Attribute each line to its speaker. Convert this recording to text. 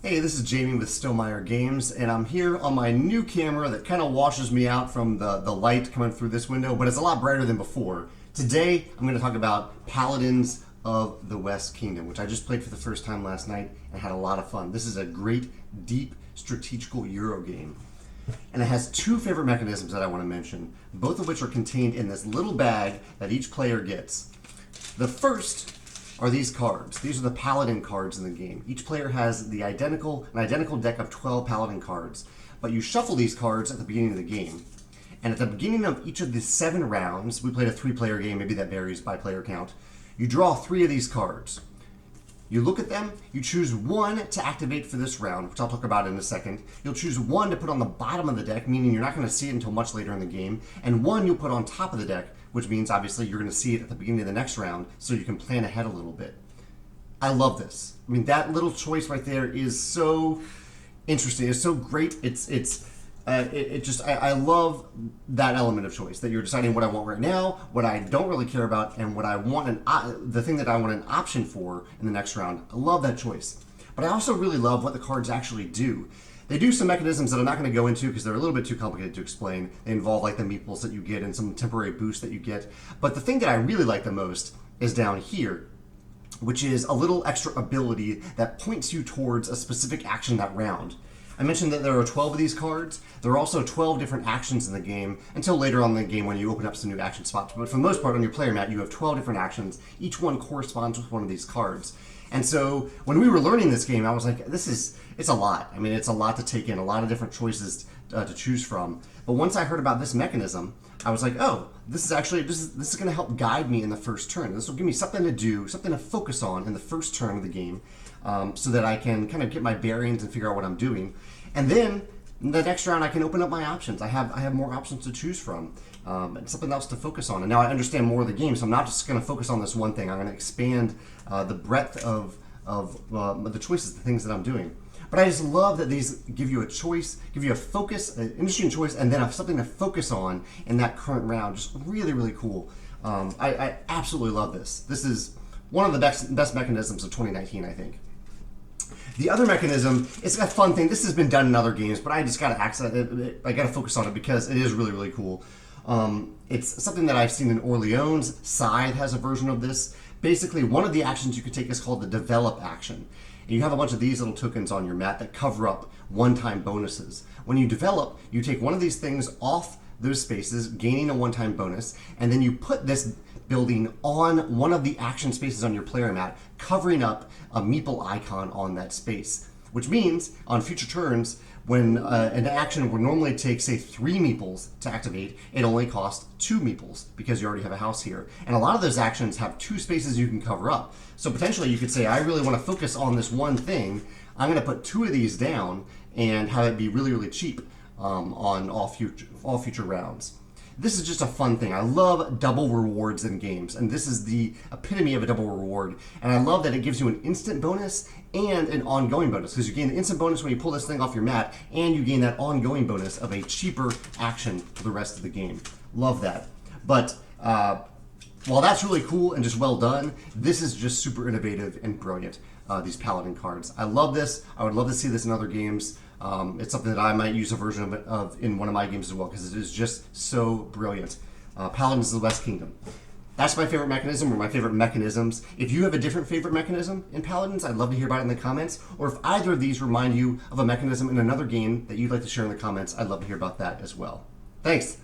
Speaker 1: Hey, this is Jamey with Stillmeyer Games, and I'm here on my new camera that kind of washes me out from the light coming through this window, but it's a lot brighter than before. Today, I'm going to talk about Paladins of the West Kingdom, which I just played for the first time last night and had a lot of fun. This is a great, deep, strategical Euro game. And it has two favorite mechanisms that I want to mention, both of which are contained in this little bag that each player gets. The first are these cards. These are the Paladin cards in the game. Each player has an identical deck of 12 Paladin cards, but you shuffle these cards at the beginning of the game. And at the beginning of each of the 7 rounds, we played a 3-player game, maybe that varies by player count, you draw 3 of these cards. You look at them, you choose one to activate for this round, which I'll talk about in a second. You'll choose one to put on the bottom of the deck, meaning you're not going to see it until much later in the game, and one you'll put on top of the deck, which means obviously you're going to see it at the beginning of the next round, so you can plan ahead a little bit. I love this. I mean, that little choice right there is so interesting. It's so great. I love that element of choice, that you're deciding what I want right now, what I don't really care about, and what I want, the thing that I want an option for in the next round. I love that choice. But I also really love what the cards actually do. They do some mechanisms that I'm not going to go into because they're a little bit too complicated to explain. They involve like the meeples that you get and some temporary boosts that you get. But the thing that I really like the most is down here, which is a little extra ability that points you towards a specific action that round. I mentioned that there are 12 of these cards. There are also 12 different actions in the game until later on in the game when you open up some new action spots. But for the most part on your player mat, you have 12 different actions. Each one corresponds with one of these cards. And so when we were learning this game, I was like, it's a lot. I mean, it's a lot to take in, a lot of different choices to choose from. But once I heard about this mechanism, I was like, oh, this is going to help guide me in the first turn. This will give me something to do, something to focus on in the first turn of the game, so that I can kind of get my bearings and figure out what I'm doing. And then the next round, I can open up my options. I have more options to choose from, and something else to focus on. And now I understand more of the game, so I'm not just going to focus on this one thing. I'm going to expand the breadth of the choices, the things that I'm doing. But I just love that these give you a choice, give you a focus, an interesting choice, and then something to focus on in that current round. Just really, really cool. I absolutely love this. This is one of the best mechanisms of 2019, I think. The other mechanism, it's a fun thing. This has been done in other games, but I just got to focus on it because it is really, really cool. It's something that I've seen in Orleans. Scythe has a version of this. Basically, one of the actions you can take is called the develop action. And you have a bunch of these little tokens on your mat that cover up one-time bonuses. When you develop, you take one of these things off those spaces, gaining a one-time bonus, and then you put this building on one of the action spaces on your player mat, covering up a meeple icon on that space. Which means, on future turns, when an action would normally take, say, 3 meeples to activate, it only costs 2 meeples because you already have a house here. And a lot of those actions have 2 spaces you can cover up. So potentially you could say, I really want to focus on this one thing. I'm going to put 2 of these down and have it be really, really cheap on all future rounds. This is just a fun thing. I love double rewards in games, and this is the epitome of a double reward. And I love that it gives you an instant bonus and an ongoing bonus, because you gain the instant bonus when you pull this thing off your mat, and you gain that ongoing bonus of a cheaper action for the rest of the game. Love that. But while that's really cool and just well done, this is just super innovative and brilliant, these Paladin cards. I love this. I would love to see this in other games. It's something that I might use a version of in one of my games as well, because it is just so brilliant. Paladins of the West Kingdom. That's my favorite mechanism, or my favorite mechanisms. If you have a different favorite mechanism in Paladins, I'd love to hear about it in the comments. Or if either of these remind you of a mechanism in another game that you'd like to share in the comments, I'd love to hear about that as well. Thanks.